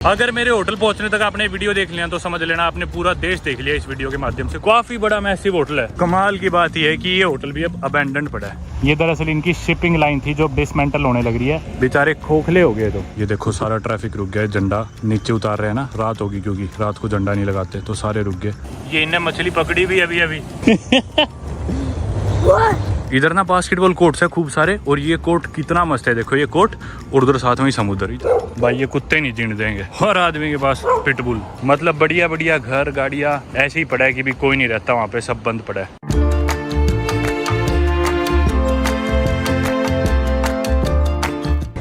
अगर मेरे होटल पहुंचने तक आपने वीडियो देख लिया तो समझ लेना आपने पूरा देश देख लिया इस वीडियो के माध्यम से। काफी बड़ा मैसिव होटल है। कमाल की बात यह है कि ये होटल भी अब अबैंडन पड़ा है। ये दरअसल इनकी शिपिंग लाइन थी जो डिसमेंटल होने लग रही है। बेचारे खोखले हो गए। तो ये देखो सारा ट्रैफिक रुक गया है। झंडा नीचे उतार रहे हैं ना, रात होगी क्योंकि रात को झंडा नहीं लगाते तो सारे रुक गए। ये इनने मछली पकड़ी भी अभी अभी। इधर ना बास्केटबॉल कोर्ट्स है खूब सारे, और ये कोर्ट कितना मस्त है। देखो ये कोर्ट और उधर साथ में ही समुद्र। भाई ये कुत्ते नहीं जीने देंगे। हर आदमी के पास पिटबुल, मतलब बढ़िया बढ़िया घर गाड़ियाँ ऐसे ही पड़ा है कि भी कोई नहीं रहता वहाँ पे, सब बंद पड़ा है।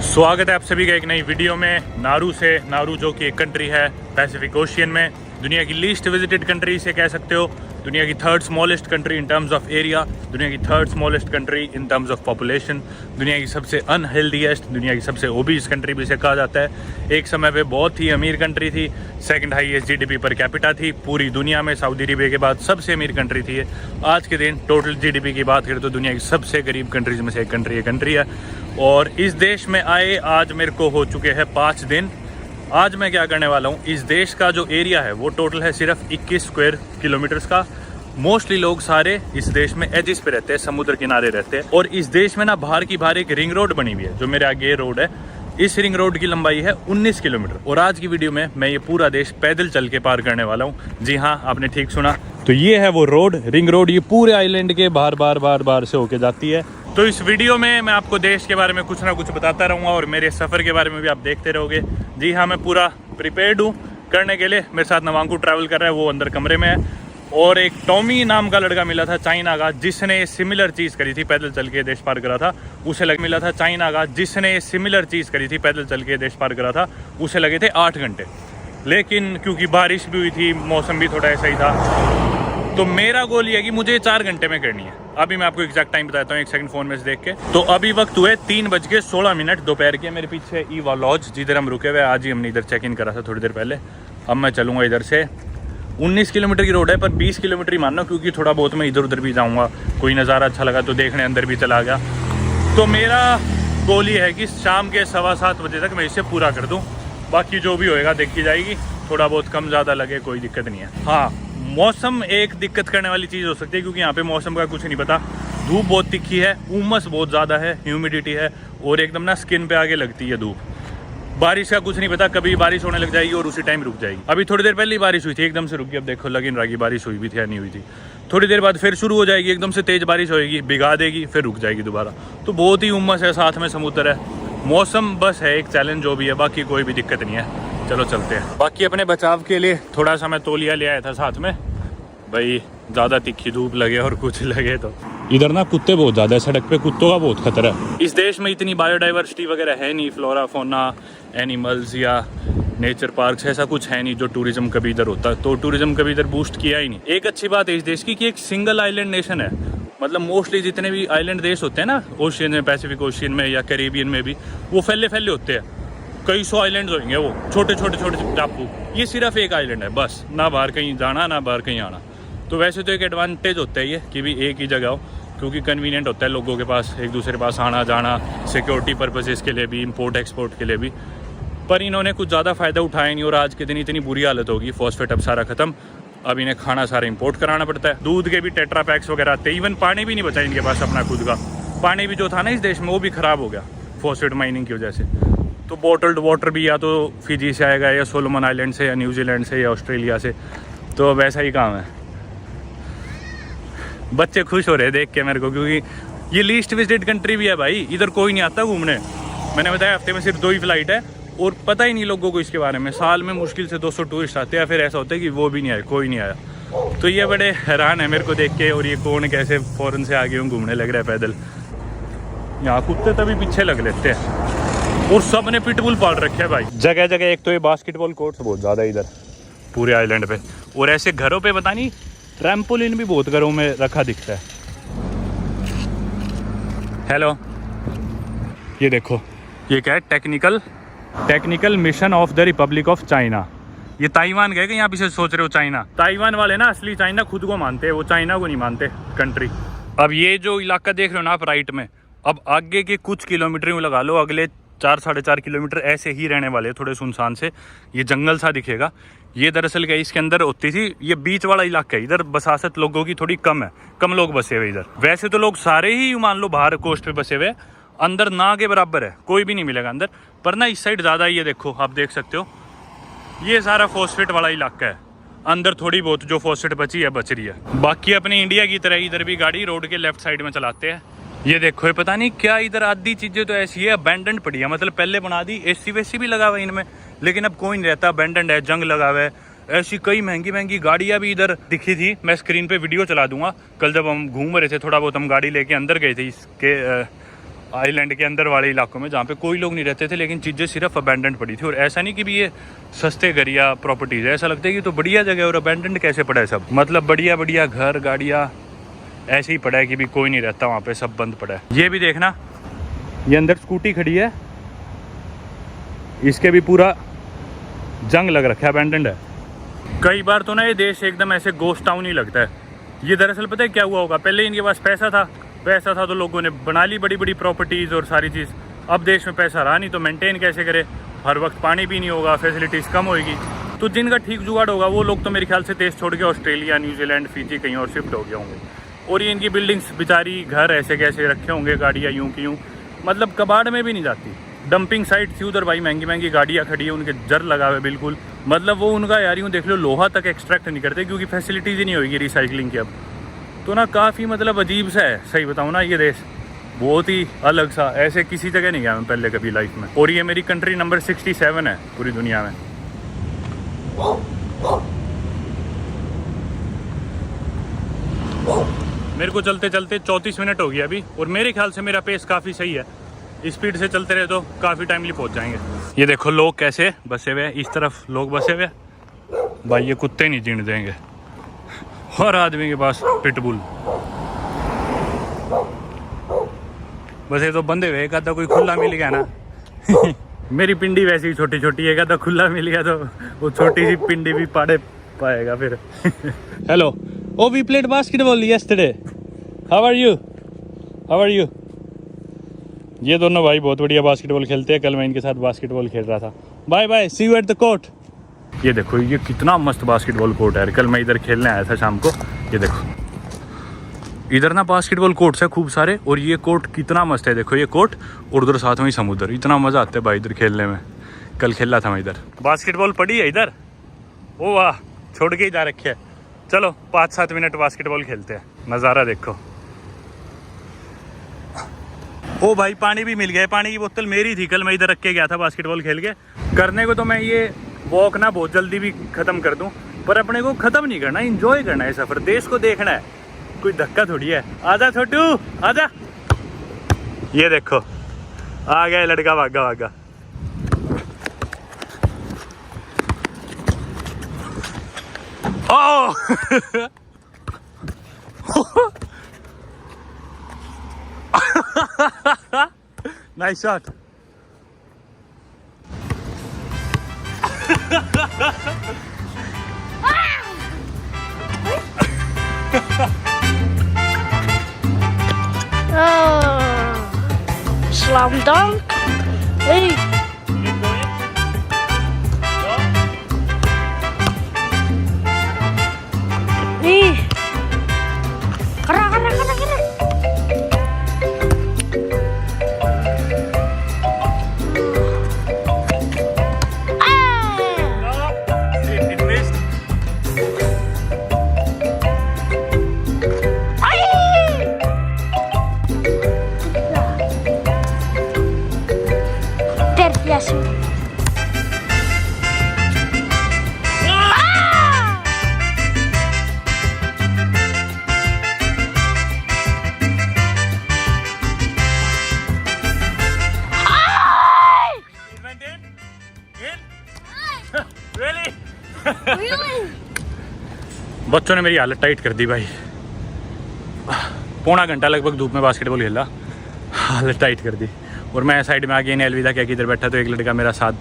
स्वागत है आप सभी का एक नई वीडियो में नारू से। नारू जो कि एक कंट्री है पैसिफिक ओशियन में, दुनिया की लीस्ट विजिटेड कंट्री से कह सकते हो, दुनिया की third smallest country in terms of area, दुनिया की third smallest country in terms of population, दुनिया की सबसे अनहेल्दीएस्ट, दुनिया की सबसे ओबीस कंट्री भी इसे कहा जाता है। एक समय पे बहुत ही अमीर कंट्री थी, second highest GDP per capita थी पूरी दुनिया में, सऊदी अरेबिया के बाद सबसे अमीर कंट्री थी। आज के दिन टोटल जीडीपी की बात करें तो दुनिया की सबसे गरीब कंट्रीज में से एक कंट्री है। और इस देश में आए आज मेरे को हो चुके हैं 5 दिन। आज मैं क्या करने वाला हूँ, इस देश का जो एरिया है वो टोटल है सिर्फ 21 स्क्वायर किलोमीटर्स का। मोस्टली लोग सारे इस देश में एजिस पे रहते हैं, समुद्र किनारे रहते हैं। और इस देश में ना बाहर की बाहर एक रिंग रोड बनी हुई है, जो मेरे आगे ये रोड है। इस रिंग रोड की लंबाई है 19 किलोमीटर। और आज की वीडियो में मैं ये पूरा देश पैदल चल के पार करने वाला हूँ। जी हाँ, आपने ठीक सुना। तो ये है वो रोड, रिंग रोड। ये पूरे आइलैंड के बार से होके जाती है। तो इस वीडियो में मैं आपको देश के बारे में कुछ ना कुछ बताता रहूँगा और मेरे सफ़र के बारे में भी आप देखते रहोगे। जी हाँ, मैं पूरा प्रिपेयर्ड हूँ करने के लिए। मेरे साथ नवांकु ट्रैवल कर रहा है, वो अंदर कमरे में है। और एक टॉमी नाम का लड़का मिला था चाइना का, जिसने सिमिलर चीज़ करी थी, पैदल चल के देश पार करा था। उसे मिला था चाइना का, जिसने सिमिलर चीज़ करी थी, पैदल चल के देश पार करा था। उसे लगे थे 8 घंटे, लेकिन क्योंकि बारिश भी हुई थी, मौसम भी थोड़ा ऐसा ही था, तो मेरा गोल ये है कि मुझे 4 घंटे में करनी है। अभी मैं आपको एग्जैक्ट टाइम बताता हूँ, 1 सेकंड फ़ोन में से देख के। तो अभी वक्त हुए 3:16 दोपहर के। मेरे पीछे ईवा लॉज, जिधर हम रुके हुए, आज ही हमने इधर चेक इन करा था थोड़ी देर पहले। अब मैं चलूँगा इधर से। 19 किलोमीटर की रोड है, पर 20 किलोमीटर ही मानना, क्योंकि थोड़ा बहुत मैं इधर उधर भी जाऊँगा। कोई नज़ारा अच्छा लगा तो देखने अंदर भी चला गया। तो मेरा गोल ये है कि शाम के 7:15 बजे तक मैं इसे पूरा कर दूँ। बाकी जो भी होएगा देखी जाएगी, थोड़ा बहुत कम ज़्यादा लगे कोई दिक्कत नहीं है। हाँ, मौसम एक दिक्कत करने वाली चीज़ हो सकती है, क्योंकि यहाँ पे मौसम का कुछ नहीं पता। धूप बहुत तिखी है, उमस बहुत ज़्यादा है, ह्यूमिडिटी है, और एकदम ना स्किन पे आगे लगती है धूप। बारिश का कुछ नहीं पता, कभी बारिश होने लग जाएगी और उसी टाइम रुक जाएगी। अभी थोड़ी देर पहले ही बारिश हुई थी, एकदम से रुक गई। अब देखो लग इन रहा कि बारिश हुई भी थी या नहीं हुई थी। थोड़ी देर बाद फिर शुरू हो जाएगी, एकदम से तेज़ बारिश होएगी, भिगा देगी, फिर रुक जाएगी दोबारा। तो बहुत ही उमस है, साथ में समुद्र है। मौसम बस है एक चैलेंज जो भी है, बाकी कोई भी दिक्कत नहीं है। चलो चलते हैं। बाकी अपने बचाव के लिए थोड़ा सा मैं तौलिया ले आया था साथ में, भाई ज़्यादा तिखी धूप लगे और कुछ लगे तो। इधर ना कुत्ते बहुत ज़्यादा है, सड़क पे कुत्तों का बहुत खतरा है। इस देश में इतनी बायोडाइवर्सिटी वगैरह है नहीं, फ्लोरा फोना, एनिमल्स या नेचर पार्क्स, ऐसा कुछ है नहीं जो टूरिज्म कभी इधर होता है। तो टूरिज्म कभी इधर बूस्ट किया ही नहीं। एक अच्छी बात है इस देश की कि एक सिंगल आइलैंड नेशन है। मतलब मोस्टली जितने भी आइलैंड देश होते हैं ना ओशियन में, पैसिफिक ओशियन में या कैरेबियन में भी, वो फैले होते हैं। कई 100 आइलैंड्स होंगे, वो छोटे छोटे टापू। ये सिर्फ एक आइलैंड है बस, ना बाहर कहीं जाना ना बाहर कहीं आना। तो वैसे तो एक एडवांटेज होता है ये कि भी एक ही जगह हो, क्योंकि कन्वीनियंट होता है लोगों के पास एक दूसरे के पास आना जाना, सिक्योरिटी पर्पसेस के लिए भी, इंपोर्ट एक्सपोर्ट के लिए भी। पर इन्होंने कुछ ज़्यादा फ़ायदा उठाया नहीं, और आज के दिन इतनी बुरी हालत होगी। फॉस्फेट अब सारा खत्म, अब इन्हें खाना सारा इंपोर्ट कराना पड़ता है। दूध के भी टेट्रा पैक्स वगैरह आते हैं। इवन पानी भी नहीं बचा इनके पास अपना खुद का। पानी भी जो था ना इस देश में, वो भी ख़राब हो गया फॉस्फेट माइनिंग की वजह से। तो बॉटल्ड वाटर भी या तो फिजी से आएगा, या सोलोमन आइलैंड से, या न्यूजीलैंड से, या ऑस्ट्रेलिया से। तो वैसा ही काम है। बच्चे खुश हो रहे हैं देख के मेरे को, क्योंकि ये लीस्ट विजिटेड कंट्री भी है भाई। इधर कोई नहीं आता घूमने। मैंने बताया हफ्ते में सिर्फ 2 ही फ्लाइट है, और पता ही नहीं लोगों को इसके बारे में। साल में मुश्किल से 200 टूरिस्ट आते हैं, फिर ऐसा होता है कि वो भी नहीं आए, कोई नहीं आया। तो ये बड़े हैरान है मेरे को देख के। और ये कौन कैसे फॉरेन से आगे घूमने लग रहा है पैदल। यहाँ कुत्ते तभी पीछे लग लेते हैं, और सब ने पिटबुल पाल रखे है भाई जगह जगह। एक तो ये बास्केटबॉल कोर्ट्स बहुत ज़्यादा इधर पूरे आइलैंड पे, और ऐसे घरों पे पता नहीं ट्रैम्पोलिन भी बहुत घरों में रखा दिखता है। हेलो, ये देखो, ये क्या है, technical mission of the Republic of China. ये ताइवान गए कि यहाँ पीछे सोच रहे हो चाइना। ताइवान वाले ना असली चाइना खुद को मानते हैं, वो चाइना को नहीं मानते कंट्री। अब ये जो इलाका देख रहे हो ना आप राइट में, अब आगे के कुछ किलोमीटर यूँ लगा लो, अगले 4 साढ़े 4 किलोमीटर ऐसे ही रहने वाले, थोड़े सुनसान से। ये जंगल सा दिखेगा। ये दरअसल क्या इसके अंदर होती थी, ये बीच वाला इलाका है, इधर बसासत लोगों की थोड़ी कम है, कम लोग बसे हुए इधर। वैसे तो लोग सारे ही मान लो बाहर कोस्ट पे बसे हुए, अंदर ना के बराबर है, कोई भी नहीं मिलेगा अंदर, पर ना इस साइड ज़्यादा ही है। देखो आप देख सकते हो, ये सारा फॉस्फेट वाला इलाका है। अंदर थोड़ी बहुत जो फॉस्फेट बची है बच रही है। बाकी अपनी इंडिया की तरह इधर भी गाड़ी रोड के लेफ्ट साइड में चलाते हैं। ये देखो, ये पता नहीं क्या इधर आधी चीज़ें तो ऐसी है अबैंडन पड़ी है, मतलब पहले बना दी, एसी वेसी भी लगा हुआ है इनमें, लेकिन अब कोई नहीं रहता, अबैंडन है, जंग लगा हुआ है। ऐसी कई महंगी महंगी गाड़ियाँ भी इधर दिखी थी। मैं स्क्रीन पे वीडियो चला दूंगा। कल जब हम घूम रहे थे थोड़ा बहुत, हम गाड़ी लेके अंदर गए थे इसके आइलैंड के अंदर वाले इलाकों में, जहाँ पे कोई लोग नहीं रहते थे, लेकिन चीज़ें सिर्फ अबैंडन पड़ी थी। और ऐसा नहीं कि भी ये सस्ते घर या प्रॉपर्टीज़ है, ऐसा लगता है कि तो बढ़िया जगह है और अबैंडन कैसे पड़ा है सब, मतलब बढ़िया बढ़िया घर गाड़ियाँ ऐसे ही पड़ा है कि भी कोई नहीं रहता वहाँ पे, सब बंद पड़ा है। ये भी देखना, ये अंदर स्कूटी खड़ी है, इसके भी पूरा जंग लग रखा है, अबैंडन है। कई बार तो ना ये देश एकदम ऐसे गोस्ट टाउन ही लगता है। ये दरअसल पता है क्या हुआ होगा, पहले इनके पास पैसा था तो लोगों ने बना ली बड़ी बड़ी प्रॉपर्टीज़ और सारी चीज़। अब देश में पैसा रहा नहीं तो मेंटेन कैसे करे, हर वक्त पानी भी नहीं होगा, फैसिलिटीज़ कम होगी, तो जिनका ठीक जुगाड़ होगा वो लोग तो मेरे ख्याल से देश छोड़ के ऑस्ट्रेलिया, न्यूजीलैंड, फिजी कहीं और शिफ्ट हो गए होंगे। और ये इनकी बिल्डिंग्स बेचारी घर ऐसे कैसे रखे होंगे, गाड़ियाँ यूँ की यूँ, मतलब कबाड़ में भी नहीं जाती। डंपिंग साइट थी उधर भाई, महंगी महंगी गाड़ियाँ खड़ी है, उनके जर लगा हुए बिल्कुल, मतलब वो उनका यार यूँ देख लो लोहा तक एक्सट्रैक्ट नहीं करते क्योंकि फैसिलिटीज़ ही नहीं होगी रिसाइकलिंग की अब। तो ना काफ़ी मतलब अजीब सा है, सही बताऊँ ना, ये देश बहुत ही अलग सा, ऐसे किसी जगह नहीं गया मैं पहले कभी लाइफ में। और ये मेरी कंट्री नंबर 67 है पूरी दुनिया में। मेरे को चलते चलते 34 मिनट हो गया अभी, और मेरे ख्याल से मेरा पेस काफ़ी सही है। स्पीड से चलते रहे तो काफ़ी टाइमली पहुंच जाएंगे। ये देखो लोग कैसे बसे हुए हैं, इस तरफ लोग बसे हुए भाई, ये कुत्ते नहीं जीने देंगे। हर आदमी के पास पिटबुल, बस ये तो बंधे हुए, एक आधा कोई खुला मिल गया ना मेरी पिंडी वैसे ही छोटी छोटी है, एक आधा खुला मिल गया तो वो छोटी सी पिंडी भी पाड़े पाएगा फिर hello, oh we played basketball yesterday, how are you. ये दोनों भाई बहुत बढ़िया बास्केटबॉल खेलते हैं, कल मैं इनके साथ बास्केटबॉल खेल रहा था। Bye bye, see you at the court. ये देखो ये कितना मस्त बास्केटबॉल कोर्ट है, कल मैं इधर खेलने आया था शाम को। ये देखो इधर ना बास्केटबॉल कोर्ट्स है खूब सारे, और ये कोर्ट कितना मस्त है, देखो ये कोर्ट, और उधर साथ में ही समुद्र, इतना मज़ा आता है भाई इधर खेलने में। कल खेला था मैं इधर, बास्केटबॉल पड़ी है इधर, ओ वाह, छोड़ के ही जा रखे है। चलो 5-7 मिनट बास्केटबॉल खेलते हैं, नज़ारा देखो। ओ भाई पानी भी मिल गया, पानी की बोतल मेरी थी, कल मैं इधर रख के गया था बास्केटबॉल खेल के। करने को तो मैं ये वॉक ना बहुत जल्दी भी ख़त्म कर दूं, पर अपने को ख़त्म नहीं करना, इंजॉय करना है सफ़र, देश को देखना है, कोई धक्का थोड़ी है। आजा छोटू आजा। ये देखो आ गया लड़का, भागा भागा। Oh nice shot. Slam dunk. Hey. Hey. Kara. बच्चों ने मेरी हालत टाइट कर दी भाई, पौना घंटा लगभग धूप में बास्केटबॉल खेला, हालत टाइट कर दी। और मैं साइड में आके इन्हें अलविदा क्या कि इधर बैठा, तो एक लड़का मेरा साथ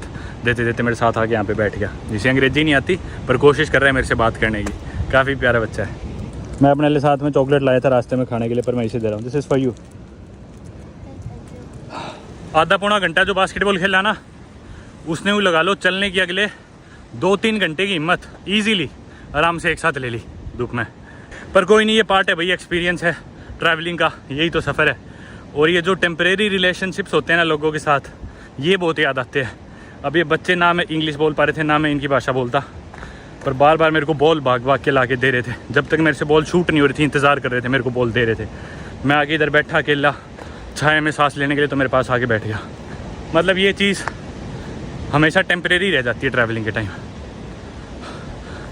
देते देते मेरे साथ आके यहाँ पे बैठ गया, जिसे अंग्रेजी नहीं आती पर कोशिश कर रहा है मेरे से बात करने की, काफ़ी प्यारा बच्चा है। मैं अपने लिए साथ में चॉकलेट लाया था रास्ते में खाने के लिए, पर मैं इसे दे रहा हूँ, दिस इज़ फॉर यू। आधा पौना घंटा जो बास्केटबॉल खेला ना, उसने वो लगा लो चलने की अगले 2-3 घंटे की हिम्मत ईजीली आराम से एक साथ ले ली धूप में। पर कोई नहीं, ये पार्ट है भाई, एक्सपीरियंस है ट्रैवलिंग का, यही तो सफ़र है। और ये जो टेम्परेरी रिलेशनशिप्स होते हैं ना लोगों के साथ, ये बहुत याद आते हैं। अब ये बच्चे ना मैं इंग्लिश बोल पा रहे थे ना मैं इनकी भाषा बोलता, पर बार बार मेरे को बॉल भाग भाग के ला के दे रहे थे। जब तक मेरे से बॉल शूट नहीं हो रही थी इंतज़ार कर रहे थे, मेरे को बॉल दे रहे थे। मैं आगे इधर बैठा अकेला छाया में सांस लेने के लिए, तो मेरे पास आके बैठ गया। मतलब ये चीज़ हमेशा टेम्परेरी रह जाती है ट्रैवलिंग के टाइम।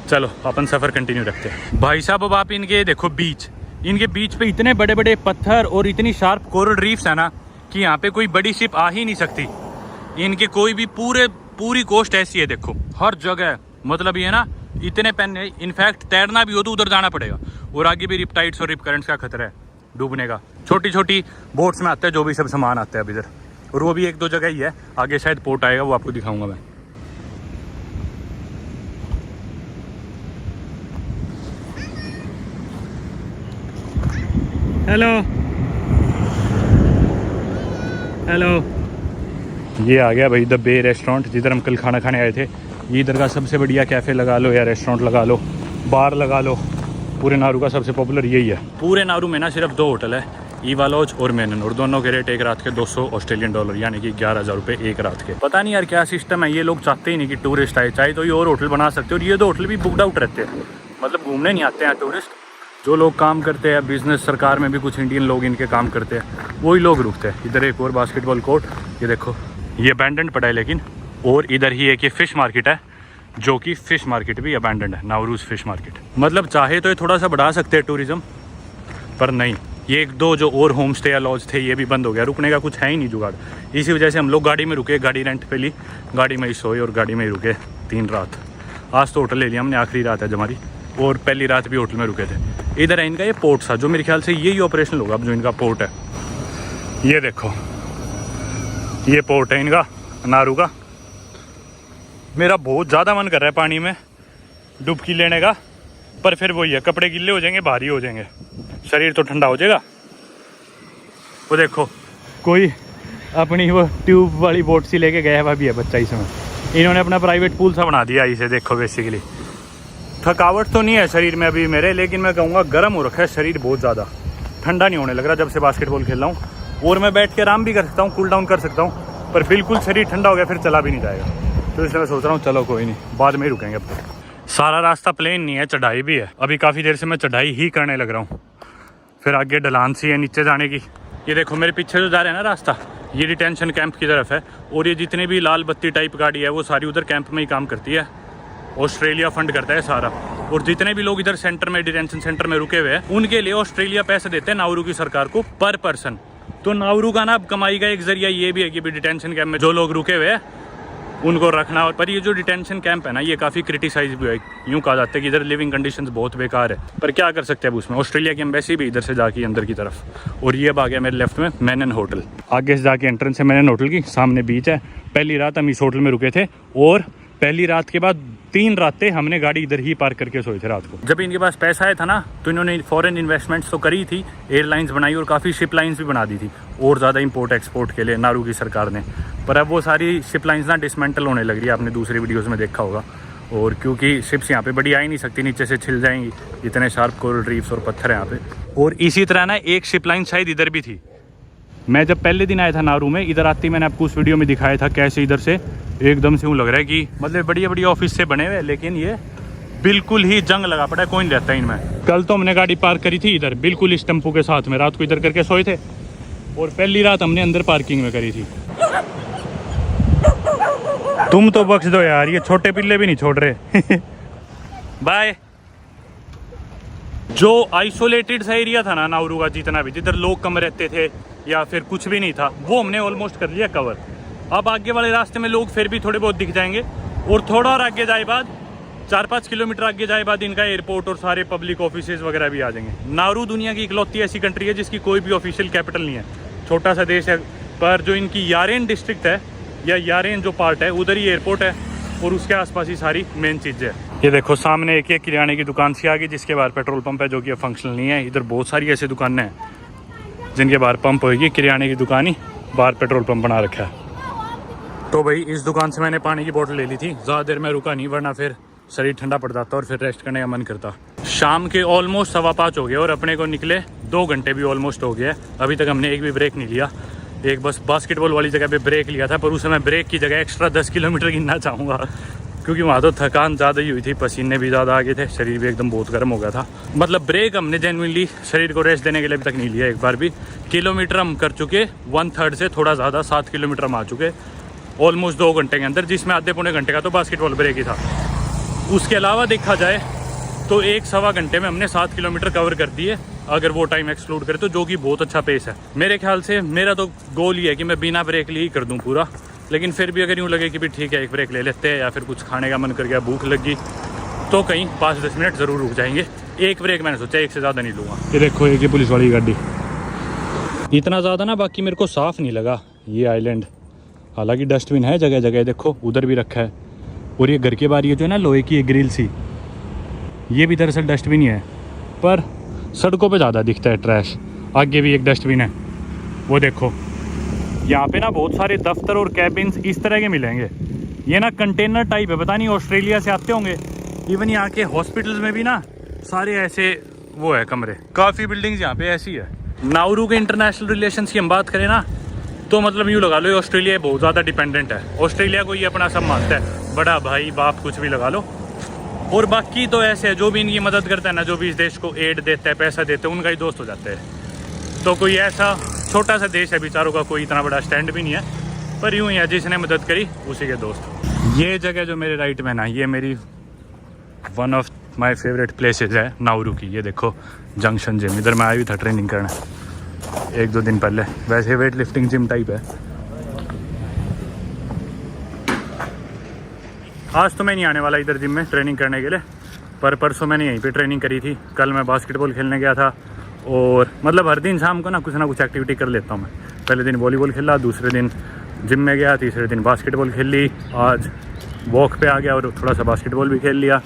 चलो अपन सफ़र कंटिन्यू रखते हैं। भाई साहब अब आप इनके देखो बीच, इनके बीच पे इतने बड़े बड़े पत्थर और इतनी शार्प कोरल रीफ्स है ना कि यहाँ पे कोई बड़ी शिप आ ही नहीं सकती। इनके कोई भी पूरी कोस्ट ऐसी है, देखो हर जगह। मतलब ये ना इतने पैन, इनफैक्ट तैरना भी हो तो उधर जाना पड़ेगा। और आगे भी रिप टाइड्स और रिप करंट्स का खतरा है डूबने का। छोटी छोटी बोट्स में आते हैं जो भी सब सामान आता है अब इधर, और वो भी 1-2 जगह ही है। आगे शायद पोर्ट आएगा, वो आपको दिखाऊंगा मैं। हेलो हेलो, ये आ गया भाई द बे रेस्टोरेंट, जिधर हम कल खाना खाने आए थे। ये इधर का सबसे बढ़िया कैफ़े लगा लो या रेस्टोरेंट लगा लो, बार लगा लो, पूरे नारू का सबसे पॉपुलर यही है। पूरे नारू में ना सिर्फ 2 होटल है, ईवा लॉज और मेनन, और दोनों के रेट एक रात के 200 ऑस्ट्रेलियन डॉलर यानी कि 11,000 रुपये एक रात के। पता नहीं यार क्या सिस्टम है, ये लोग चाहते ही नहीं कि टूरिस्ट आए। चाहे तो ये और होटल बना सकते हो, और ये 2 होटल भी बुकड आउट रहते हैं, मतलब घूमने नहीं आते हैं टूरिस्ट। जो लोग काम करते हैं बिजनेस, सरकार में भी कुछ इंडियन लोग इनके काम करते हैं, वही लोग रुकते हैं। इधर एक और बास्केटबॉल कोर्ट, ये देखो ये अबैंडन्ड पड़ा है लेकिन। और इधर ही एक ये फिश मार्केट है, जो कि फिश मार्केट भी अबैंडन्ड है, नाउरूज फिश मार्केट। मतलब चाहे तो ये थोड़ा सा बढ़ा सकते हैं टूरिज्म, पर नहीं। ये 1-2 जो और होम स्टे या लॉज थे ये भी बंद हो गया, रुकने का कुछ है ही नहीं जुगाड़। इसी वजह से हम लोग गाड़ी में रुके, गाड़ी रेंट पे ली, गाड़ी में ही सोए और गाड़ी में ही रुके 3 रात। आज तो होटल ले लिया हमने, आखिरी रात है हमारी, और पहली रात भी होटल में रुके थे। इधर है इनका ये पोर्ट सा, जो मेरे ख्याल से यही ऑपरेशनल होगा अब जो इनका पोर्ट है। ये देखो ये पोर्ट है इनका नारू का। मेरा बहुत ज़्यादा मन कर रहा है पानी में डुबकी लेने का, पर फिर वही है, कपड़े गिल्ले हो जाएंगे, भारी हो जाएंगे, शरीर तो ठंडा हो जाएगा। वो देखो कोई अपनी वो ट्यूब वाली बोट सी लेके गया हुआ भी है बच्चा इसमें। इन्होंने अपना प्राइवेट पूल सा बना दिया इसे, देखो बेसिकली। थकावट तो नहीं है शरीर में अभी मेरे, लेकिन मैं कहूँगा गर्म हो रखा है शरीर बहुत ज़्यादा, ठंडा नहीं होने लग रहा जब से बास्केटबॉल खेल रहा हूँ। और मैं बैठ के आराम भी कर सकता हूँ, कूल डाउन कर सकता हूँ, पर बिल्कुल शरीर ठंडा हो गया फिर चला भी नहीं जाएगा। तो इसलिए मैं सोच रहा हूँ चलो कोई नहीं, बाद में ही रुकेंगे। अब तो सारा रास्ता प्लेन नहीं है, चढ़ाई भी है। अभी काफ़ी देर से मैं चढ़ाई ही करने लग रहा हूँ, फिर आगे ढलान सी है नीचे जाने की। ये देखो मेरे पीछे जो जा रहे हैं ना रास्ता, ये डिटेंशन कैंप की तरफ है। और ये जितनी भी लाल बत्ती टाइप गाड़ी है वो सारी उधर कैंप में ही काम करती है, ऑस्ट्रेलिया फंड करता है सारा। और जितने भी लोग इधर सेंटर में, डिटेंशन सेंटर में रुके हुए हैं, उनके लिए ऑस्ट्रेलिया पैसे देते हैं नाउरू की सरकार को पर पर्सन। तो नाउरू का ना कमाई का एक जरिया ये भी है कि भी डिटेंशन कैंप में जो लोग रुके हुए हैं उनको रखना। और पर ये जो डिटेंशन कैंप है ना, ये काफ़ी क्रिटिसाइज भी है, यूँ कहा जाता है कि इधर लिविंग कंडीशंस बहुत बेकार है, पर क्या कर सकते हैं अब उसमें। ऑस्ट्रेलिया की एम्बेसी भी इधर से जाके अंदर की तरफ। और ये अब आ गया मेरे लेफ्ट में मेनन होटल, आगे से जाके एंट्रेंस है मेनन होटल की, सामने बीच है। पहली रात हम इस होटल में रुके थे, और पहली रात के बाद 3 रातें हमने गाड़ी इधर ही पार्क करके सोए थे रात को। जब इनके पास पैसा आया था ना, तो इन्होंने फॉरेन इन्वेस्टमेंट्स तो करी थी, एयरलाइंस बनाई और काफ़ी शिप लाइन्स भी बना दी थी, और ज़्यादा इंपोर्ट एक्सपोर्ट के लिए नारू की सरकार ने। पर अब वो सारी शिप लाइन्स ना डिसमेंटल होने लग रही है, आपने दूसरी वीडियोज़ में देखा होगा। और क्योंकि शिप्स यहाँ पे बड़ी आ ही नहीं सकती, नीचे से छिल जाएंगी, इतने शार्प कोरल रीफ्स और पत्थर हैं यहाँ पे। और इसी तरह ना एक शिप लाइन शायद इधर भी थी। मैं जब पहले दिन आया था नारू में, इधर आती मैंने आपको उस वीडियो में दिखाया था कैसे इधर से एकदम से यूँ लग रहा है कि मतलब बढ़िया बढ़िया ऑफिस से बने हुए, लेकिन ये बिल्कुल ही जंग लगा पड़ा है, कोई नहीं रहता इनमें। कल तो हमने गाड़ी पार्क करी थी इधर बिल्कुल इस टेम्पो के साथ में, रात को इधर करके सोए थे, और पहली रात हमने अंदर पार्किंग में करी थी। तुम तो बख्श दो यार, ये छोटे पिल्ले भी नहीं छोड़ रहे। बाय। जो आइसोलेटेड सा एरिया था ना नाउरू का, जितना भी जिधर लोग कम रहते थे या फिर कुछ भी नहीं था, वो हमने ऑलमोस्ट कर लिया कवर। अब आगे वाले रास्ते में लोग फिर भी थोड़े बहुत दिख जाएंगे, और थोड़ा और आगे जाए बाद 4-5 किलोमीटर आगे जाए बाद इनका एयरपोर्ट और सारे पब्लिक ऑफिसेज वगैरह भी आ जाएंगे। नारू दुनिया की इकलौती ऐसी कंट्री है जिसकी कोई भी ऑफिशियल कैपिटल नहीं है, छोटा सा देश है, पर जो इनकी यारेन डिस्ट्रिक्ट है या यारेन जो पार्ट है उधर ही एयरपोर्ट है, और उसके आसपास ही सारी मेन चीज़ें हैं। ये देखो सामने एक किराने की दुकान सी आ गई, जिसके बाहर पेट्रोल पंप है, जो कि अब फंक्शनल नहीं है। इधर बहुत सारी ऐसी दुकानें हैं जिनके बाहर पंप होगी, किराने की दुकान ही बाहर पेट्रोल पंप बना रखा है। तो भाई इस दुकान से मैंने पानी की बोतल ले ली थी, ज़्यादा देर में रुका नहीं वरना फिर शरीर ठंडा पड़ जाता और फिर रेस्ट करने का मन करता। शाम के ऑलमोस्ट 5:15 हो गए और अपने को निकले 2 घंटे भी ऑलमोस्ट हो गया। अभी तक हमने एक भी ब्रेक नहीं लिया। एक बस बास्केटबॉल वाली जगह पे ब्रेक लिया था, पर उस समय ब्रेक की जगह एक्स्ट्रा 10 किलोमीटर गिनना चाहूँगा, क्योंकि वहाँ तो थकान ज़्यादा ही हुई थी, पसीने भी ज़्यादा आ गए थे, शरीर भी एकदम बहुत गर्म हो गया था। मतलब ब्रेक हमने जेन्युइनली शरीर को रेस्ट देने के लिए अभी तक नहीं लिया एक बार भी। किलोमीटर हम कर चुके 1/3 से थोड़ा ज़्यादा, 7 किलोमीटर हम आ चुके ऑलमोस्ट 2 घंटे के अंदर, जिसमें आधे पौने घंटे का तो बास्केटबॉल ब्रेक ही था। उसके अलावा देखा जाए तो 1-1.25 घंटे में हमने 7 किलोमीटर कवर कर दिए, अगर वो टाइम एक्सक्लूड करें तो, जो कि बहुत अच्छा पेस है मेरे ख्याल से। मेरा तो गोल ही है कि मैं बिना ब्रेक लिए ही कर दूं पूरा, लेकिन फिर भी अगर यूँ लगे कि भी ठीक है एक ब्रेक ले लेते हैं या फिर कुछ खाने का मन कर गया, भूख लगी, तो कहीं 5-10 मिनट ज़रूर रुक जाएंगे। एक ब्रेक मैंने सोचा, एक से ज़्यादा नहीं लूँगा। ये देखो एक ही पुलिस वाली गाड़ी, इतना ज़्यादा ना बाकी मेरे को साफ़ नहीं लगा ये आइलैंड। हालांकि डस्टबिन है जगह जगह, देखो उधर भी रखा है। और ये घर के बाहर ये जो है ना लोहे की ये ग्रिल सी, ये भी दरअसल डस्टबिन ही है, पर सड़कों पे ज़्यादा दिखता है ट्रैश। आगे भी एक डस्टबिन है, वो देखो। यहाँ पे ना बहुत सारे दफ्तर और कैबिन्स इस तरह के मिलेंगे। ये ना कंटेनर टाइप है, पता नहीं ऑस्ट्रेलिया से आते होंगे। इवन यहाँ के हॉस्पिटल्स में भी ना सारे ऐसे वो है कमरे, काफ़ी बिल्डिंग्स यहाँ पे ऐसी है। नाउरू के इंटरनेशनल रिलेशंस की हम बात करें ना, तो मतलब यूँ लगा लो ऑस्ट्रेलिया बहुत ज़्यादा डिपेंडेंट है। ऑस्ट्रेलिया को ये अपना सब मानता है, बड़ा भाई बाप कुछ भी लगा लो। और बाकी तो ऐसे है, जो भी इनकी मदद करता है ना, जो भी इस देश को एड देता है, पैसा देते हैं, उनका ही दोस्त हो जाता है। तो कोई ऐसा छोटा सा देश है बेचारों का, कोई इतना बड़ा स्टैंड भी नहीं है, पर यूँ ही है जिसने मदद करी उसी के दोस्त। ये जगह जो मेरे राइट में ना, ये मेरी one of my favourite places है नाउरू की। ये देखो जंक्शन जिम, इधर मैं आया भी था ट्रेनिंग करने 1-2 दिन पहले। वैसे वेट लिफ्टिंग जिम टाइप है। आज तो मैं नहीं आने वाला इधर जिम में ट्रेनिंग करने के लिए, पर परसों मैंने यहीं पे ट्रेनिंग करी थी। कल मैं बास्केटबॉल खेलने गया था, और मतलब हर दिन शाम को ना कुछ एक्टिविटी कर लेता हूँ मैं। पहले दिन वॉलीबॉल खेला, दूसरे दिन जिम में गया, तीसरे दिन बास्केटबॉल खेल ली, आज वॉक पे आ गया और थोड़ा सा बास्केटबॉल भी खेल लिया,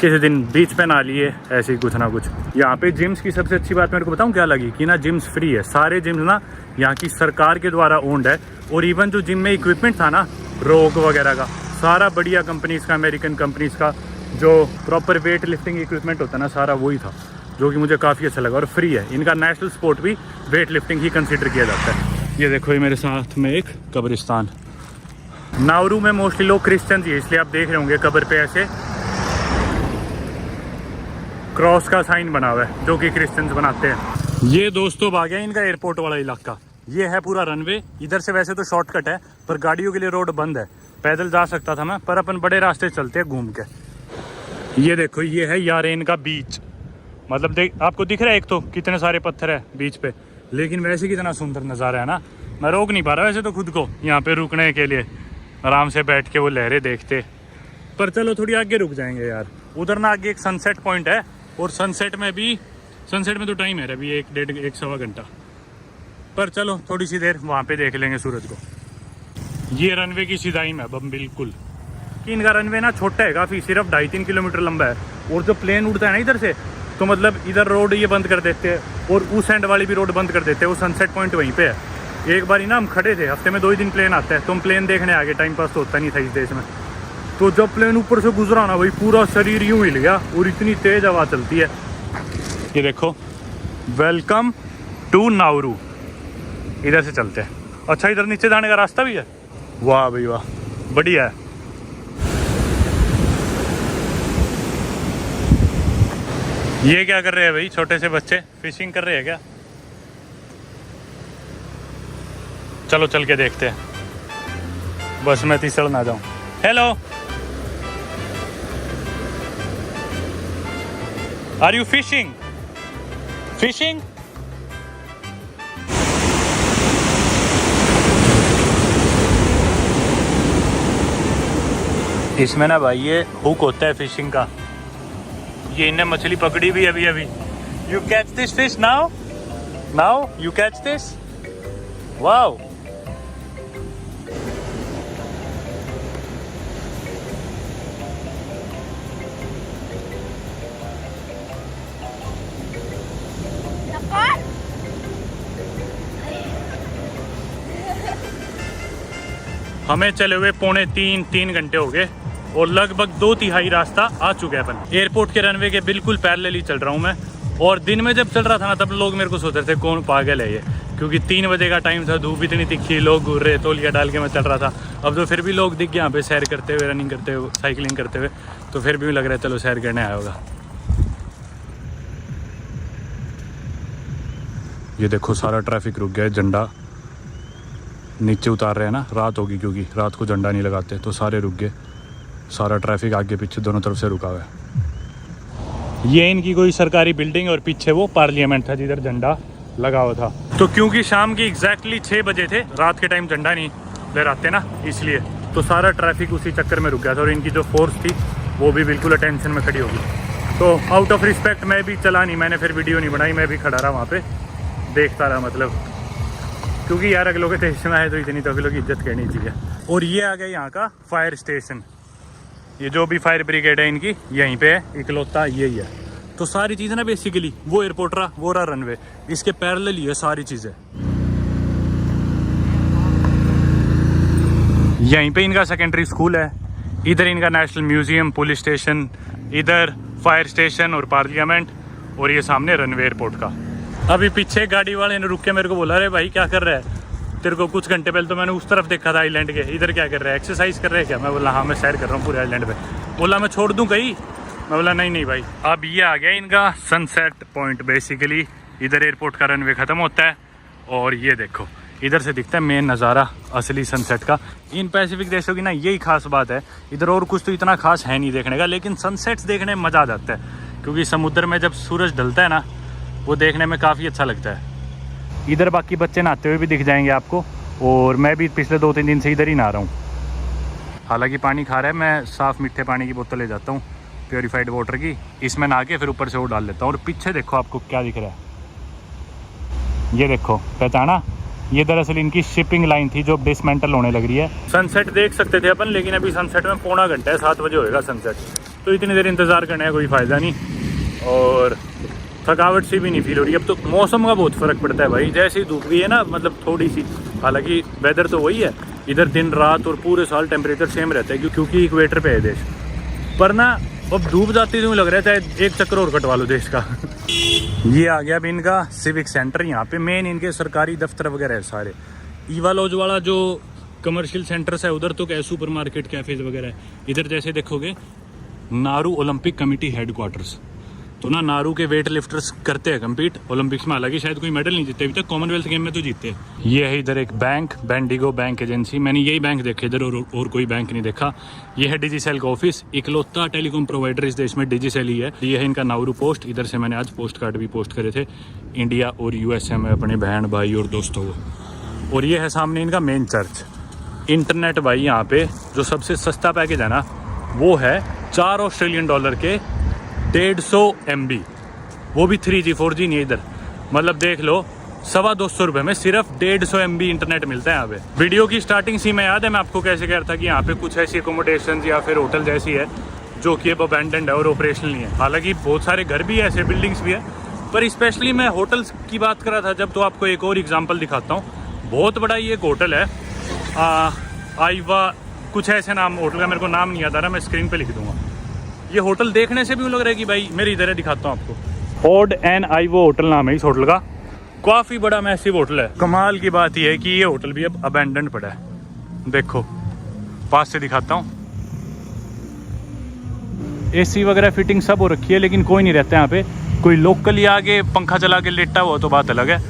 किसी दिन बीच पे ना लिए, ऐसे ही कुछ ना कुछ। यहाँ पे जिम्स की सबसे अच्छी बात मेरे को बताऊँ क्या लगी, कि ना जिम्स फ्री है। सारे जिम्स ना यहाँ की सरकार के द्वारा ओन्ड है, और इवन जो जिम में इक्विपमेंट था ना रोग वगैरह का, सारा बढ़िया कंपनीज़ का, अमेरिकन कंपनीज़ का जो प्रॉपर वेट लिफ्टिंग इक्विपमेंट होता है ना, सारा वही था, जो कि मुझे काफ़ी अच्छा लगा। और फ्री है। इनका नेशनल स्पोर्ट भी वेट लिफ्टिंग ही कंसिडर किया जाता है। ये देखो ये मेरे साथ में एक कब्रिस्तान। नाउरू में मोस्टली लोग क्रिश्चियन ही है, इसलिए आप देख रहे होंगे कब्र पे ऐसे क्रॉस का साइन बना हुआ है, जो कि क्रिश्चियंस बनाते हैं। ये दोस्तों आ गया इनका एयरपोर्ट वाला इलाका। ये है पूरा रनवे। इधर से वैसे तो शॉर्टकट है, पर गाड़ियों के लिए रोड बंद है। पैदल जा सकता था मैं, पर अपन बड़े रास्ते चलते हैं घूम के। ये देखो ये है यारेन का बीच। मतलब देख, आपको दिख रहा है एक तो कितने सारे पत्थर है बीच पे, लेकिन वैसे कितना सुंदर नज़ारा है ना। मैं रोक नहीं पा रहा वैसे तो खुद को यहाँ पे रुकने के लिए, आराम से बैठ के वो लहरें देखते। पर चलो थोड़ी आगे रुक जाएंगे यार। उधर ना आगे एक सनसेट पॉइंट है, और सनसेट में तो टाइम है अभी 1-1.5-1.25 घंटा। पर चलो थोड़ी सी देर वहाँ पे देख लेंगे सूरज को। ये रनवे की सीधाई में अब बिल्कुल, कि इनका रनवे ना छोटा है काफ़ी, सिर्फ 2.5-3 किलोमीटर लंबा है। और जो प्लेन उड़ता है ना इधर से, तो मतलब इधर रोड ये बंद कर देते हैं, और उस एंड वाली भी रोड बंद कर देते हैं। वो सनसेट पॉइंट वहीं पे है। एक बार ही ना हम खड़े थे, हफ्ते में 2 ही दिन प्लेन आता है, तो हम प्लेन देखने आ गए। टाइम पास तो होता नहीं था इस देश में। तो जब प्लेन ऊपर से गुजरा ना भाई, पूरा शरीर यूँ हिल गया, और इतनी तेज हवा चलती है। ये देखो वेलकम टू नाउरू। इधर से चलते हैं। अच्छा इधर नीचे जाने का रास्ता भी है। वाह भाई वाह, बढ़िया है। ये क्या कर रहे हैं भाई छोटे से बच्चे, फिशिंग कर रहे हैं क्या? चलो चल के देखते हैं, बस मैं तीसड़ ना जाऊं। Hello, are you fishing? Fishing? इसमें ना भाई ये हुक होता है फिशिंग का। ये इन्हें मछली पकड़ी भी अभी अभी। You catch this fish now, now you catch this. Wow, हमें चले हुए 2.5-3 घंटे हो गए और लगभग 2/3 रास्ता आ चुके हैं अपन। एयरपोर्ट के रनवे के बिल्कुल पैरेलल ही चल रहा हूँ मैं। और दिन में जब चल रहा था ना तब लोग मेरे को सोच रहे थे कौन पागल है ये, क्योंकि 3 बजे का टाइम था, धूप इतनी तिखी, लोग घूर रहे, तौलिया डाल के मैं चल रहा था। अब तो फिर भी लोग दिख गए यहाँ पे सैर करते हुए, रनिंग करते हुए, साइकिलिंग करते हुए, तो फिर भी लग रहा है चलो सैर करने आया होगा। ये देखो सारा ट्रैफिक रुक गया है, झंडा नीचे उतार रहे हैं ना, रात होगी क्योंकि रात को झंडा नहीं लगाते, तो सारे रुक गए। सारा ट्रैफिक आगे पीछे दोनों तरफ से रुका हुआ है। ये इनकी कोई सरकारी बिल्डिंग और पीछे वो पार्लियामेंट था जिधर झंडा लगा हुआ था। तो क्योंकि शाम की एग्जैक्टली 6 बजे थे, रात के टाइम झंडा नहीं लहराते ना, इसलिए तो सारा ट्रैफिक उसी चक्कर में रुक गया था। और इनकी जो फोर्स थी वो भी बिल्कुल अटेंशन में खड़ी होगी। तो आउट ऑफ रिस्पेक्ट मैं भी चला नहीं, मैंने फिर वीडियो नहीं बनाई, मैं भी खड़ा रहा वहाँ पे देखता रहा, मतलब क्योंकि यार अगलों के देश में आए तो इतनी तो अगलों की इज्जत करनी चाहिए। और ये आ गया यहाँ का फायर स्टेशन, ये जो भी फायर ब्रिगेड है इनकी यहीं पे है, इकलौता यही है। तो सारी चीज़ें ना बेसिकली वो एयरपोर्ट रहा, वो रहा रनवे, इसके पैरेलल ही है सारी चीज़ें। यहीं पे इनका सेकेंडरी स्कूल है, इधर इनका नेशनल म्यूजियम, पुलिस स्टेशन, इधर फायर स्टेशन और पार्लियामेंट, और ये सामने रनवे एयरपोर्ट का। अभी पीछे गाड़ी वाले ने रुक के मेरे को बोला, अरे भाई क्या कर रहा है, तेरे को कुछ घंटे पहले तो मैंने उस तरफ देखा था आइलैंड के, इधर क्या कर रहा है, एक्सरसाइज कर रहे हैं क्या? मैं बोला हाँ मैं सैर कर रहा हूँ पूरे आइलैंड पे। बोला मैं छोड़ दूँ कहीं? मैं बोला नहीं भाई। अब ये आ गया इनका सनसेट पॉइंट, बेसिकली इधर एयरपोर्ट का रनवे ख़त्म होता है और ये देखो इधर से दिखता है मेन नज़ारा असली सनसेट का। इन पैसिफिक देशों की ना यही खास बात है, इधर और कुछ तो इतना खास है नहीं देखने का, लेकिन सनसेट्स देखने में मज़ा आ जाता है, क्योंकि समुद्र में जब सूरज ढलता है ना वो देखने में काफ़ी अच्छा लगता है। इधर बाकी बच्चे नहाते हुए भी दिख जाएंगे आपको, और मैं भी पिछले 2-3 दिन से इधर ही नहा रहा हूँ। हालांकि पानी खा रहा है, मैं साफ़ मीठे पानी की बोतल ले जाता हूँ, प्योरीफाइड वाटर की, इसमें नहा के फिर ऊपर से वो डाल लेता हूँ। और पीछे देखो आपको क्या दिख रहा है, ये देखो पहचाना, ये दरअसल इनकी शिपिंग लाइन थी जो डिसमेंटल होने लग रही है। सनसेट देख सकते थे अपन, लेकिन अभी सनसेट में पौना घंटा है, 7 बजे होएगा सनसेट, तो इतनी देर इंतज़ार करने का कोई फ़ायदा नहीं, और थकावट सी भी नहीं फील हो रही। अब तो मौसम का बहुत फ़र्क पड़ता है भाई, जैसी धूप भी है ना, मतलब थोड़ी सी, हालांकि वेदर तो वही है, इधर दिन रात और पूरे साल टेम्परेचर सेम रहता है क्योंकि इक्वेटर पे है देश, पर ना अब धूप जाती तो लग रहा है चाहे एक चक्कर और कटवा लो देश का। ये आ गया अभी इनका सिविक सेंटर, यहाँ पे मेन इनके सरकारी दफ्तर वगैरह है सारे। ईवा लॉज वाला जो कमर्शियल सेंटर्स है उधर तो क्या सुपर मार्केट, कैफेज वगैरह है। इधर जैसे देखोगे नारू ओलंपिक कमेटी हेडक्वार्टर्स, तो ना नारू के वेट लिफ्टर्स करते हैं कम्पीट ओलंपिक्स में, हालांकि शायद कोई मेडल नहीं जीते अभी तक, कॉमनवेल्थ गेम में तो जीते हैं। ये है इधर एक बैंक, बेंडिगो बैंक एजेंसी, मैंने यही बैंक देखे इधर, और कोई बैंक नहीं देखा। ये है डिजिसेल का ऑफिस, इकलौता टेलीकॉम प्रोवाइडर इस देश में डिजिसेल ही है। ये है इनका नाउरू पोस्ट, इधर से मैंने आज पोस्ट कार्ड भी पोस्ट करे थे इंडिया और यूएसए में अपने बहन भाई और दोस्तों को। और ये है सामने इनका मेन चर्च। इंटरनेट भाई यहाँ पे जो सबसे सस्ता पैकेज है ना वो है $4 के 150 MB, वो भी 3G 4G नहीं इधर, मतलब देख लो 225 रुपये में सिर्फ 150 MB इंटरनेट मिलता है यहाँ पे। वीडियो की स्टार्टिंग सी में याद है मैं आपको कैसे कह रहा था कि यहाँ पे कुछ ऐसी अकोमोडेशन या फिर होटल जैसी है जो कि अब अबैंडन्ड है और ऑपरेशनल नहीं है। हालांकि बहुत सारे घर भी है ऐसे, बिल्डिंग्स भी है, पर स्पेशली मैं होटल्स की बात कर रहा था जब, तो आपको एक और एग्जाम्पल दिखाता हूँ। बहुत बड़ा ये एक होटल है, आईवा कुछ ऐसे नाम होटल का, मेरे को नाम नहीं याद आ रहा, मैं स्क्रीन पे लिख दूंगा। ये होटल देखने से भी लग रहा है कि भाई मेरे इधर है, दिखाता हूँ आपको। ओड एंड आईवो होटल नाम है इस होटल का, काफ़ी बड़ा मैसिव होटल है। कमाल की बात यह है कि ये होटल भी अब अबैंडन्ड पड़ा है, देखो पास से दिखाता हूँ। AC वगैरह फिटिंग सब हो रखी है, लेकिन कोई नहीं रहता यहाँ पे, कोई लोकल आगे पंखा चला के लेटा हुआ तो बात अलग है।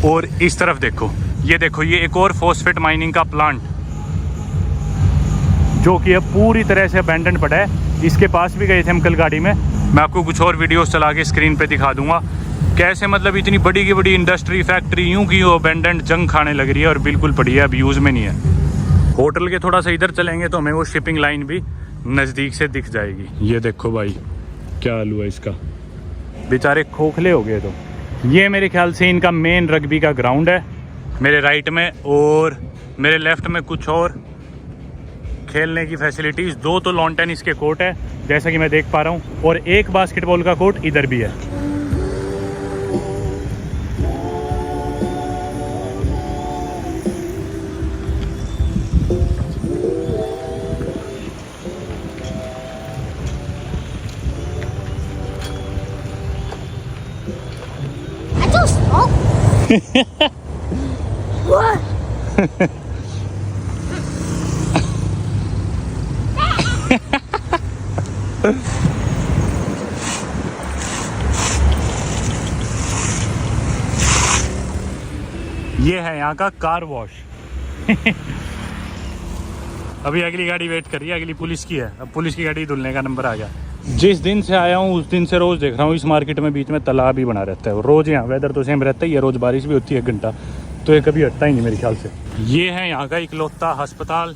और इस तरफ देखो, ये एक और फॉस्फेट माइनिंग का प्लांट जो कि अब पूरी तरह से अबैंडन पड़ा है। इसके पास भी गए थे हम कल गाड़ी में, मैं आपको कुछ और वीडियोस चला के स्क्रीन पे दिखा दूंगा कैसे, मतलब इतनी बड़ी की बड़ी इंडस्ट्री फैक्ट्री यूं की अबैंडन जंग खाने लग रही है और बिल्कुल पड़ी है, अब यूज़ में नहीं है। होटल के थोड़ा सा इधर चलेंगे तो हमें वो शिपिंग लाइन भी नज़दीक से दिख जाएगी। ये देखो भाई क्या हाल हुआ इसका, बेचारे खोखले हो गए। तो ये मेरे ख्याल से इनका मेन रग्बी का ग्राउंड है, मेरे राइट में, और मेरे लेफ्ट में कुछ और खेलने की फैसिलिटीज़, 2 तो लॉन टेनिस के कोर्ट है जैसा कि मैं देख पा रहा हूँ, और एक बास्केटबॉल का कोर्ट इधर भी है। What? ये है यहाँ का कार वॉश। अभी अगली गाड़ी वेट कर रही है, अगली पुलिस की है। अब पुलिस की गाड़ी धुलने का नंबर आ गया। जिस दिन से आया हूँ उस दिन से रोज़ देख रहा हूँ इस मार्केट में बीच में तालाब ही बना रहता है। रोज़ यहाँ वेदर तो सेम रहता ही है, रोज़ बारिश भी होती है 1 घंटा, तो ये कभी हटता ही नहीं मेरे ख्याल से। ये है यहाँ का इकलौता अस्पताल।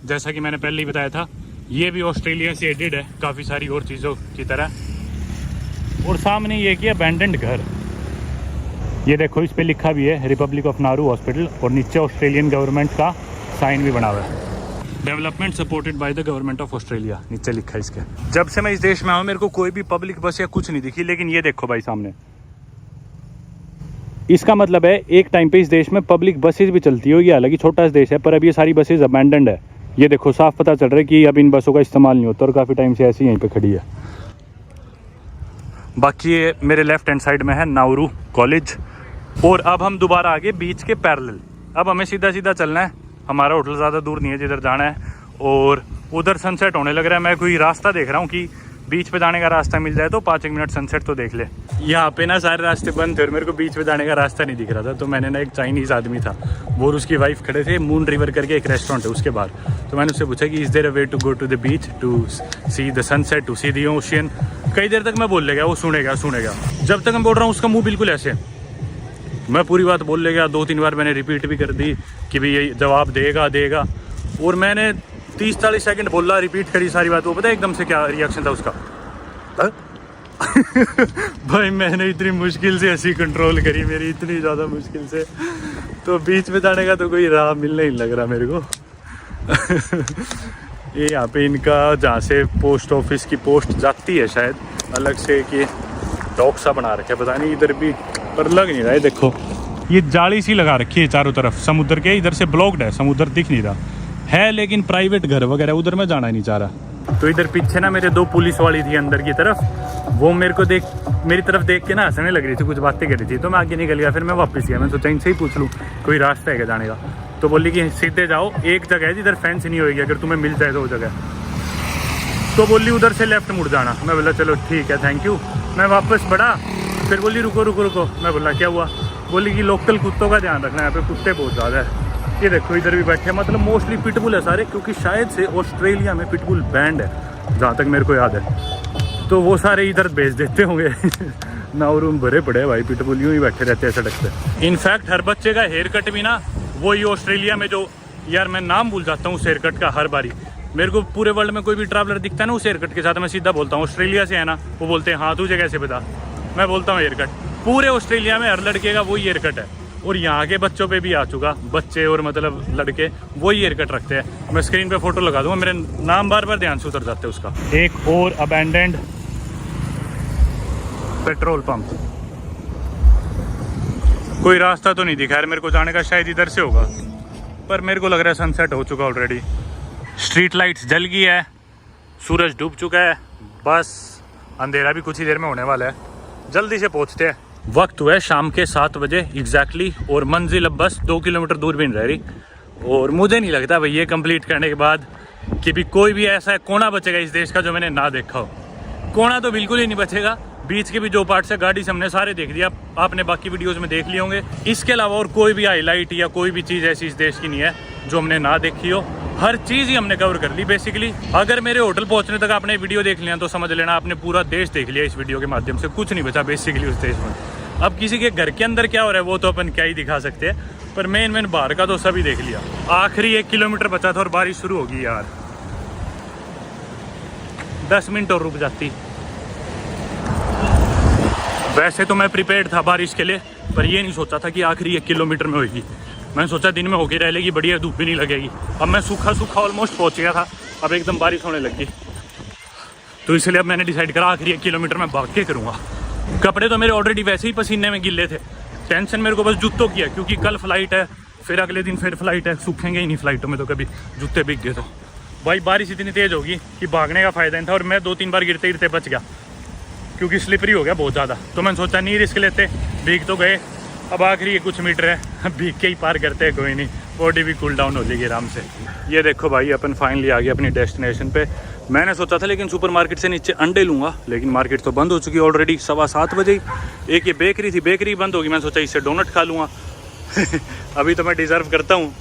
जैसा कि मैंने पहले ही बताया था, ये भी ऑस्ट्रेलिया से एडिड है काफ़ी सारी और चीज़ों की तरह। और सामने ये कि अबैंडन्ड घर, ये देखो इस पे लिखा भी है रिपब्लिक ऑफ नारू हॉस्पिटल, और नीचे ऑस्ट्रेलियन गवर्नमेंट का साइन भी बना हुआ है। Development supported by the government of Australia नीचे लिखा है इसके। जब से मैं इस देश में आऊँ मेरे को कोई भी पब्लिक बस या कुछ नहीं दिखी, लेकिन ये देखो भाई सामने, इसका मतलब है एक टाइम पे इस देश में पब्लिक बसेज भी चलती होगी। हालांकि छोटा सा देश है, पर अब ये सारी बसेज अबैंडन्ड है। ये देखो साफ पता चल रहा है कि अब इन बसों का इस्तेमाल नहीं होता और काफ़ी टाइम से ऐसी यहीं पे खड़ी है। बाकी ये मेरे लेफ्ट हैंड साइड में है नाउरू कॉलेज। और अब हम दोबारा आगे बीच के पैरेलल, अब हमें सीधा सीधा चलना है। हमारा होटल ज़्यादा दूर नहीं है जिधर जाना है, और उधर सनसेट होने लग रहा है। मैं कोई रास्ता देख रहा हूँ कि बीच पे जाने का रास्ता मिल जाए तो 5 मिनट सनसेट तो देख ले। यहाँ पे ना सारे रास्ते बंद थे और मेरे को बीच पे जाने का रास्ता नहीं दिख रहा था, तो मैंने ना, एक चाइनीज़ आदमी था वो और उसकी वाइफ खड़े थे, मून रिवर करके एक रेस्टोरेंट है उसके बाहर। तो मैंने उससे पूछा कि is there a way to go to the beach to see the sunset, to see the ocean. कई देर तक मैं बोल लेगा, वो सुनेगा। जब तक मैं बोल रहा हूँ उसका मुँह बिल्कुल ऐसे, मैं पूरी बात बोल लेगा। 2-3 बार मैंने रिपीट भी कर दी कि भाई ये जवाब देगा, और मैंने 30-40 सेकंड बोला, रिपीट करी सारी बात। वो पता है एकदम से क्या रिएक्शन था उसका? भाई मैंने इतनी मुश्किल से हंसी कंट्रोल करी, मेरी इतनी ज़्यादा मुश्किल से, तो बीच में जाने का तो कोई राह मिलने ही लग रहा मेरे को। ये यहाँ पे इनका जहाँ से पोस्ट ऑफिस की पोस्ट जाती है शायद अलग से, कि डॉक सा बना रखा है, पता नहीं इधर भी, पर लग नहीं रहा है। देखो ये जाली सी लगा रखी है चारों तरफ समुद्र के, इधर से ब्लॉक्ड है, समुद्र दिख नहीं रहा है, लेकिन प्राइवेट घर वगैरह उधर मैं जाना ही नहीं चाह रहा। तो इधर पीछे ना मेरे 2 पुलिस वाली थी अंदर की तरफ, वो मेरी तरफ देख के ना हंसने लग रही थी, कुछ बातें कर रही थी। तो मैं आगे निकल गया, फिर मैं वापस गया। मैं सोचा इनसे ही पूछ लूँ कोई रास्ता है क्या जाने का। तो बोली कि सीधे जाओ, एक जगह है जिधर फेंस नहीं होगी, अगर तुम्हें मिल जाए तो वो जगह। तो बोली उधर से लेफ्ट मुड़ जाना। मैं बोला चलो ठीक है, थैंक यू। मैं वापस बढ़ा, फिर बोली रुको। मैं बोला क्या हुआ? बोली कि लोकल कुत्तों का ध्यान रखना, यहाँ पे कुत्ते बहुत ज़्यादा है। ये देखो इधर भी बैठे, मतलब मोस्टली पिटबुल है सारे, क्योंकि शायद से ऑस्ट्रेलिया में पिटबुल बैंड है जहाँ तक मेरे को याद है। तो वो सारे इधर भेज देते होंगे। नाउरू में भरे पड़े भाई पिटबुल, यूँ ही बैठे रहते हैं सड़क पे। इनफैक्ट हर बच्चे का हेयर कट भी ना वही ऑस्ट्रेलिया में, जो यार मैं नाम भूल जाता हूँ उस हेयर कट का हर बारी। मेरे को पूरे वर्ल्ड में कोई भी ट्रैवलर दिखता है ना उस हेयर कट के साथ, मैं सीधा बोलता हूँ ऑस्ट्रेलिया से है ना। वो बोलते हैं हाँ तुझे कैसे पता? मैं बोलता हूँ हेयर कट। पूरे ऑस्ट्रेलिया में हर लड़के का वही हेयर कट है, और यहाँ के बच्चों पे भी आ चुका, बच्चे और मतलब लड़के वही हेयर कट रखते हैं। मैं स्क्रीन पे फोटो लगा दूंगा, मेरे नाम बार बार ध्यान से उतर जाते हैं उसका। एक और अबैंडन्ड पेट्रोल पंप, कोई रास्ता तो नहीं दिखा है मेरे को जाने का, शायद इधर से होगा, पर मेरे को लग रहा है सनसेट हो चुका ऑलरेडी। स्ट्रीट लाइट्स जल गई है, सूरज डूब चुका है, बस अंधेरा भी कुछ ही देर में होने वाला है, जल्दी से पहुंचते हैं। वक्त हुआ है शाम के 7 बजे एग्जैक्टली, और मंजिल अब बस 2 किलोमीटर दूर भी नहीं रह रही। और मुझे नहीं लगता भाई ये कंप्लीट करने के बाद कि भी कोई भी ऐसा कोना बचेगा इस देश का जो मैंने ना देखा हो। कोना तो बिल्कुल ही नहीं बचेगा। बीच के भी जो पार्ट्स है गाड़ी से हमने सारे देख लिया, आपने बाकी वीडियोस में देख लिए होंगे। इसके अलावा और कोई भी हाईलाइट या कोई भी चीज़ ऐसी इस देश की नहीं है जो हमने ना देखी हो। हर चीज़ ही हमने कवर कर ली बेसिकली। अगर मेरे होटल पहुंचने तक आपने वीडियो देख लिया तो समझ लेना आपने पूरा देश देख लिया इस वीडियो के माध्यम से, कुछ नहीं बचा बेसिकली उस देश में। अब किसी के घर के अंदर क्या हो रहा है वो तो अपन क्या ही दिखा सकते हैं, पर मेन बाहर का तो सभी देख लिया। आखिरी 1 किलोमीटर बचा था और बारिश शुरू होगी यार, 10 मिनट और रुक जाती। वैसे तो मैं प्रिपेयर्ड था बारिश के लिए, पर ये नहीं सोचा था कि आखिरी 1 किलोमीटर में होगी। मैंने सोचा दिन में होके रह लेगी, बढ़िया धूप भी नहीं लगेगी। अब मैं सूखा ऑलमोस्ट पहुंच गया था, अब एकदम बारिश होने लगी, तो इसलिए अब मैंने डिसाइड करा आखिरी 1 किलोमीटर में भाग के करूँगा। कपड़े तो मेरे ऑलरेडी वैसे ही पसीने में गिले थे, टेंशन मेरे को बस जूतों की है, क्योंकि कल फ्लाइट है, फिर अगले दिन फिर फ्लाइट है, सूखेंगे ही नहीं फ्लाइटों में तो कभी जूते भीग गए तो। भाई बारिश इतनी तेज़ होगी कि भागने का फ़ायदा नहीं था, और मैं 2-3 बार गिरते गिरते बच गया क्योंकि स्लिपरी हो गया बहुत ज़्यादा। तो मैंने सोचा नहीं रिस्क लेते, भीग तो गए, अब आखिरी ये कुछ मीटर है, भीग के ही पार करते हैं, कोई नहीं, बॉडी भी कूल डाउन हो जाएगी आराम से। ये देखो भाई, अपन फाइनली आ गए अपनी डेस्टिनेशन पे। मैंने सोचा था लेकिन सुपरमार्केट से नीचे अंडे लूँगा, लेकिन मार्केट तो बंद हो चुकी है ऑलरेडी 7:15 बजे ही। एक ये बेकरी थी, बेकरी बंद होगी, मैंने सोचा इससे डोनट खा लूँगा। अभी तो मैं डिज़र्व करता हूँ,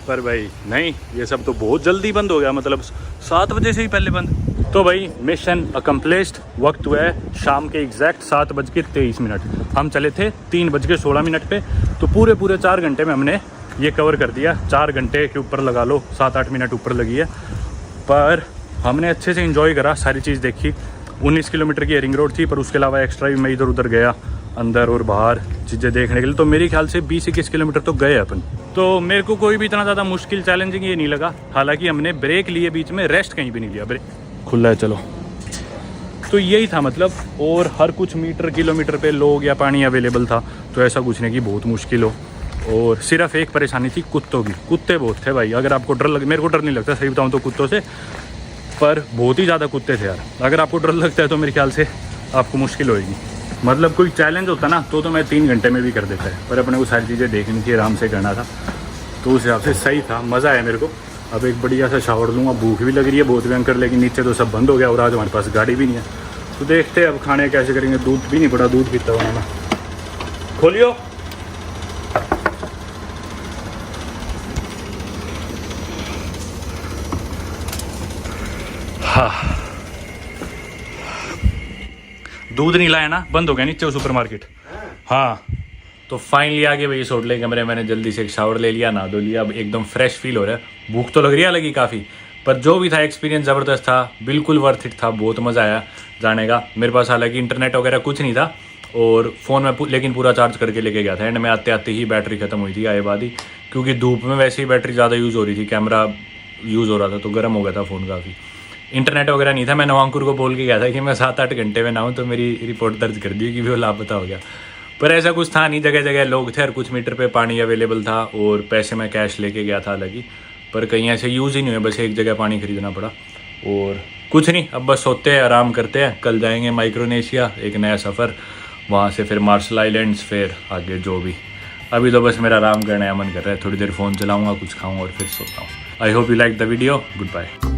पर भाई नहीं, ये सब तो बहुत जल्दी बंद हो गया, मतलब 7 बजे से ही पहले बंद। तो भाई मिशन अकम्प्लिश्ड। वक्त हुआ है शाम के एग्जैक्ट 7:23। हम चले थे 3:16 पे, तो पूरे 4 घंटे में हमने ये कवर कर दिया। 4 घंटे के ऊपर लगा लो, 7-8 मिनट ऊपर लगी है, पर हमने अच्छे से एंजॉय करा, सारी चीज़ देखी। 19 किलोमीटर की रिंग रोड थी, पर उसके अलावा एक्स्ट्रा भी मैं इधर उधर गया अंदर और बाहर चीज़ें देखने के लिए। तो मेरे ख्याल से 20-21 किलोमीटर तो गए अपन। तो मेरे को कोई भी इतना ज़्यादा मुश्किल चैलेंजिंग ये नहीं लगा। हालांकि हमने ब्रेक लिए बीच में, रेस्ट कहीं भी नहीं लिया, ब्रेक खुला है चलो। तो यही था मतलब, और हर कुछ मीटर किलोमीटर पे लोग या पानी अवेलेबल था, तो ऐसा कुछ नहीं कि बहुत मुश्किल हो। और सिर्फ एक परेशानी थी कुत्तों की, कुत्ते बहुत थे भाई। अगर आपको डर लगे, मेरे को डर नहीं लगता सही बताऊँ तो कुत्तों से, पर बहुत ही ज़्यादा कुत्ते थे यार। अगर आपको डर लगता है तो मेरे ख्याल से आपको मुश्किल होएगी। मतलब कोई चैलेंज होता ना तो मैं 3 घंटे में भी कर देता है, पर अपने को सारी चीज़ें देखनी थी, आराम से करना था, तो उस हिसाब से सही था, मज़ा आया मेरे को। अब एक बढ़िया सा शावर लूँगा, भूख भी लग रही है बहुत भयंकर, लेकिन नीचे तो सब बंद हो गया और आज हमारे पास गाड़ी भी नहीं है, तो देखते हैं अब खाने कैसे करेंगे। दूध भी नहीं पड़ा, दूध पीता हुआ मैं। खोलियो। हाँ, दूध नहीं लाया ना, बंद हो गया नीचे सुपरमार्केट। हाँ, तो फाइनली आ गए भाई इस होटल कमरे। मैंने जल्दी से एक शावर ले लिया, नहा धो लिया, अब एकदम फ्रेश फील हो रहा है। भूख तो लग रही है लगी काफ़ी, पर जो भी था एक्सपीरियंस ज़बरदस्त था, बिल्कुल वर्थ इट था, बहुत मज़ा आया जाने का। मेरे पास हालांकि इंटरनेट वगैरह कुछ नहीं था, और फ़ोन में लेकिन पूरा चार्ज करके लेके गया था। एंड में आते आते ही बैटरी ख़त्म हुई थी आए बाद ही, क्योंकि धूप में वैसे ही बैटरी ज़्यादा यूज़ हो रही थी, कैमरा यूज़ हो रहा था, तो गर्म हो गया था फ़ोन काफ़ी। इंटरनेट वगैरह नहीं था। मैं नवांकुर को बोल के गया था कि मैं 7-8 घंटे में नहाऊँ, तो मेरी रिपोर्ट दर्ज कर दी कि वो लापता हो गया, पर ऐसा कुछ था नहीं। जगह जगह लोग थे और कुछ मीटर पे पानी अवेलेबल था, और पैसे मैं कैश लेके गया था हालांकि, पर कहीं ऐसे यूज़ ही नहीं हुए, बस एक जगह पानी खरीदना पड़ा। और कुछ नहीं, अब बस सोते हैं, आराम करते हैं। कल जाएंगे माइक्रोनेशिया, एक नया सफ़र, वहाँ से फिर मार्शल आइलैंड्स, फिर आगे जो भी। अभी तो बस मेरा आराम करने का मन कर रहा है, थोड़ी देर फ़ोन चलाऊँगा, कुछ खाऊँगा और फिर सोता हूँ। I hope you like the video. Good bye.